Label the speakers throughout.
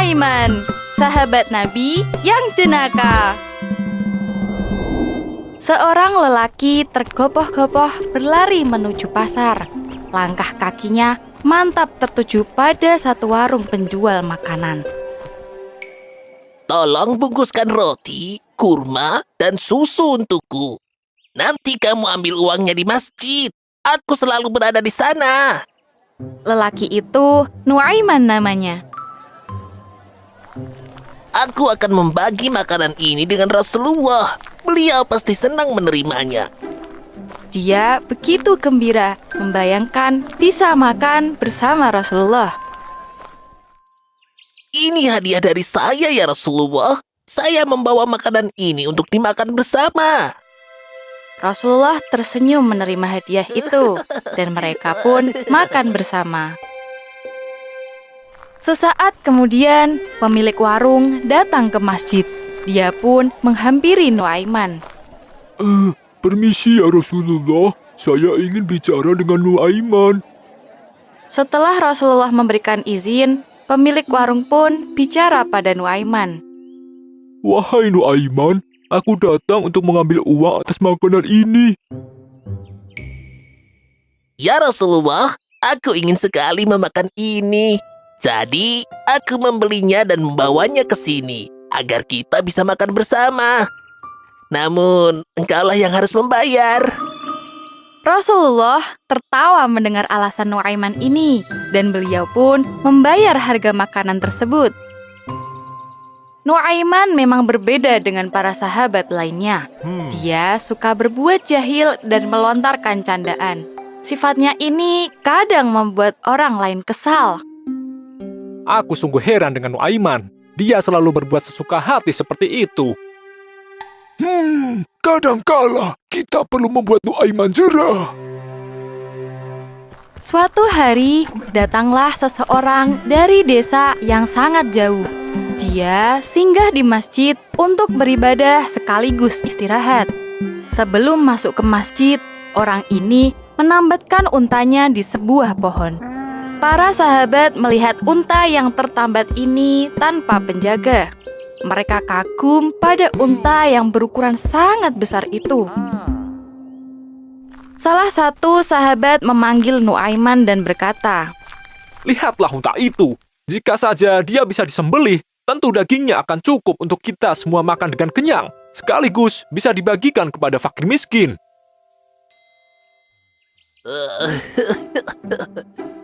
Speaker 1: Nuaiman, sahabat Nabi yang jenaka. Seorang lelaki tergopoh-gopoh berlari menuju pasar. Langkah kakinya mantap tertuju pada satu warung penjual makanan.
Speaker 2: Tolong bungkuskan roti, kurma, dan susu untukku. Nanti kamu ambil uangnya di masjid. Aku selalu berada di sana.
Speaker 1: Lelaki itu Nuaiman namanya.
Speaker 2: Aku akan membagi makanan ini dengan Rasulullah. Beliau pasti senang menerimanya.
Speaker 1: Dia begitu gembira membayangkan bisa makan bersama Rasulullah.
Speaker 2: Ini hadiah dari saya ya Rasulullah. Saya membawa makanan ini untuk dimakan bersama.
Speaker 1: Rasulullah tersenyum menerima hadiah itu, dan mereka pun makan bersama. Sesaat kemudian, pemilik warung datang ke masjid. Dia pun menghampiri Nuaiman.
Speaker 3: Permisi ya Rasulullah, saya ingin bicara dengan Nuaiman.
Speaker 1: Setelah Rasulullah memberikan izin, pemilik warung pun bicara pada Nuaiman.
Speaker 3: Wahai Nuaiman, aku datang untuk mengambil uang atas makanan ini.
Speaker 2: Ya Rasulullah, aku ingin sekali memakan ini. Jadi, aku membelinya dan membawanya ke sini, agar kita bisa makan bersama. Namun, engkaulah yang harus membayar.
Speaker 1: Rasulullah tertawa mendengar alasan Nuaiman ini, dan beliau pun membayar harga makanan tersebut. Nuaiman memang berbeda dengan para sahabat lainnya. Dia suka berbuat jahil dan melontarkan candaan. Sifatnya ini kadang membuat orang lain kesal.
Speaker 4: Aku sungguh heran dengan Nuaiman. Dia selalu berbuat sesuka hati seperti itu.
Speaker 3: Kadangkala kita perlu membuat Nuaiman jerah.
Speaker 1: Suatu hari, datanglah seseorang dari desa yang sangat jauh. Dia singgah di masjid untuk beribadah sekaligus istirahat. Sebelum masuk ke masjid, orang ini menambatkan untanya di sebuah pohon. Para sahabat melihat unta yang tertambat ini tanpa penjaga. Mereka kagum pada unta yang berukuran sangat besar itu. Salah satu sahabat memanggil Nuaiman dan berkata,
Speaker 4: Lihatlah unta itu. Jika saja dia bisa disembelih, tentu dagingnya akan cukup untuk kita semua makan dengan kenyang. Sekaligus bisa dibagikan kepada fakir miskin.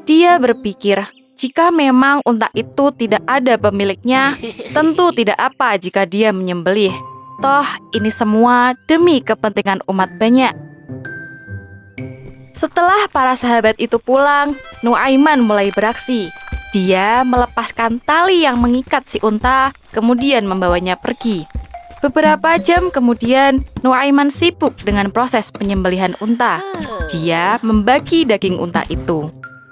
Speaker 1: Dia berpikir, jika memang unta itu tidak ada pemiliknya, tentu tidak apa jika dia menyembelih. Toh, ini semua demi kepentingan umat banyak. Setelah para sahabat itu pulang, Nuaiman mulai beraksi. Dia melepaskan tali yang mengikat si unta, kemudian membawanya pergi. Beberapa jam kemudian, Nuaiman sibuk dengan proses penyembelihan unta. Dia membagi daging unta itu.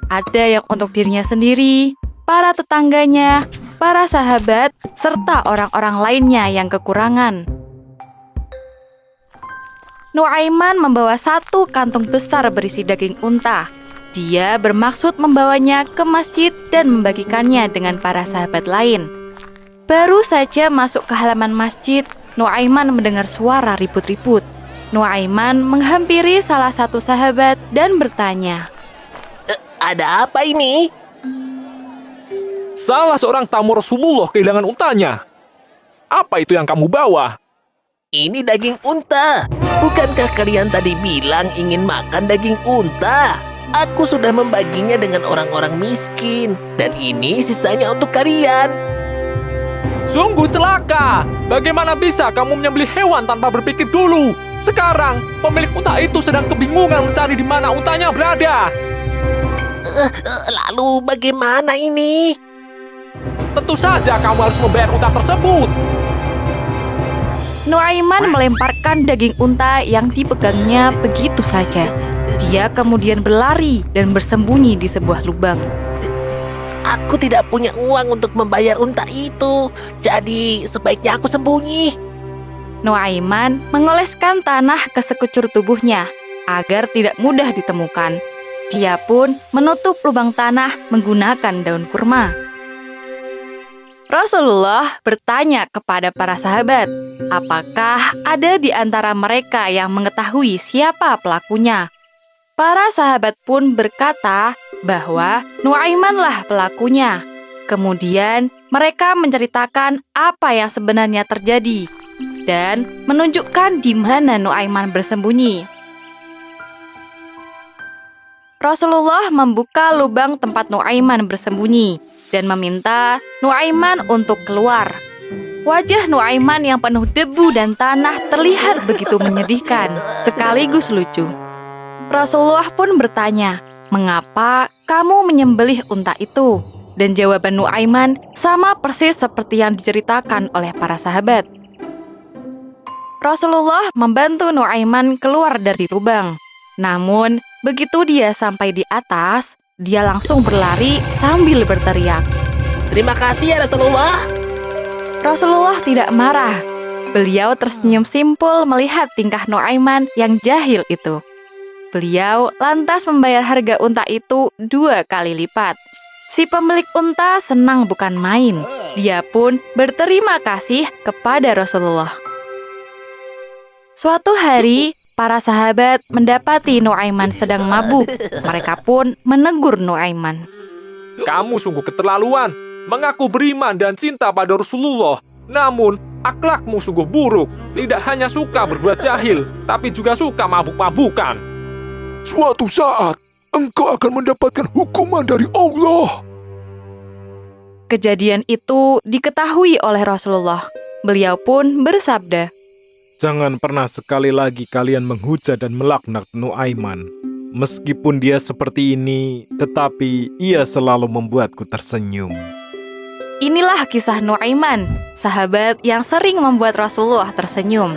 Speaker 1: Ada yang untuk dirinya sendiri, para tetangganya, para sahabat, serta orang-orang lainnya yang kekurangan. Nuaiman membawa satu kantung besar berisi daging unta. Dia bermaksud membawanya ke masjid dan membagikannya dengan para sahabat lain. Baru saja masuk ke halaman masjid, Nuaiman mendengar suara ribut-ribut. Nuaiman menghampiri salah satu sahabat dan bertanya,
Speaker 2: Ada apa ini?
Speaker 4: Salah seorang tamu Rasulullah kehilangan untanya. Apa itu yang kamu bawa?
Speaker 2: Ini daging unta. Bukankah kalian tadi bilang ingin makan daging unta? Aku sudah membaginya dengan orang-orang miskin. Dan ini sisanya untuk kalian.
Speaker 4: Sungguh celaka. Bagaimana bisa kamu menyembelih hewan tanpa berpikir dulu? Sekarang, pemilik unta itu sedang kebingungan mencari di mana untanya berada.
Speaker 2: Lalu bagaimana ini?
Speaker 4: Tentu saja kamu harus membayar unta tersebut.
Speaker 1: Nuaiman melemparkan daging unta yang dipegangnya begitu saja. Dia kemudian berlari dan bersembunyi di sebuah lubang.
Speaker 2: Aku tidak punya uang untuk membayar unta itu. Jadi sebaiknya aku sembunyi.
Speaker 1: Nuaiman mengoleskan tanah ke sekujur tubuhnya agar tidak mudah ditemukan. Dia pun menutup lubang tanah menggunakan daun kurma. Rasulullah bertanya kepada para sahabat, apakah ada di antara mereka yang mengetahui siapa pelakunya? Para sahabat pun berkata bahwa Nuaimanlah pelakunya. Kemudian mereka menceritakan apa yang sebenarnya terjadi dan menunjukkan di mana Nuaiman bersembunyi. Rasulullah membuka lubang tempat Nuaiman bersembunyi dan meminta Nuaiman untuk keluar. Wajah Nuaiman yang penuh debu dan tanah terlihat begitu menyedihkan, sekaligus lucu. Rasulullah pun bertanya, "Mengapa kamu menyembelih unta itu?" Dan jawaban Nuaiman sama persis seperti yang diceritakan oleh para sahabat. Rasulullah membantu Nuaiman keluar dari lubang. Namun, begitu dia sampai di atas, dia langsung berlari sambil berteriak.
Speaker 2: Terima kasih ya Rasulullah.
Speaker 1: Rasulullah tidak marah. Beliau tersenyum simpul melihat tingkah Nuaiman yang jahil itu. Beliau lantas membayar harga unta itu 2 kali lipat. Si pemilik unta senang bukan main. Dia pun berterima kasih kepada Rasulullah. Suatu hari, para sahabat mendapati Nuaiman sedang mabuk. Mereka pun menegur Nuaiman.
Speaker 4: Kamu sungguh keterlaluan, mengaku beriman dan cinta pada Rasulullah. Namun, akhlakmu sungguh buruk. Tidak hanya suka berbuat jahil, tapi juga suka mabuk-mabukan.
Speaker 3: Suatu saat, engkau akan mendapatkan hukuman dari Allah.
Speaker 1: Kejadian itu diketahui oleh Rasulullah. Beliau pun bersabda,
Speaker 5: Jangan pernah sekali lagi kalian menghujat dan melaknat Nuaiman. Meskipun dia seperti ini, tetapi ia selalu membuatku tersenyum.
Speaker 1: Inilah kisah Nuaiman, sahabat yang sering membuat Rasulullah tersenyum.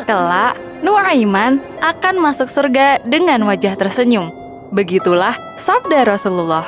Speaker 1: Kelak, Nuaiman akan masuk surga dengan wajah tersenyum. Begitulah sabda Rasulullah.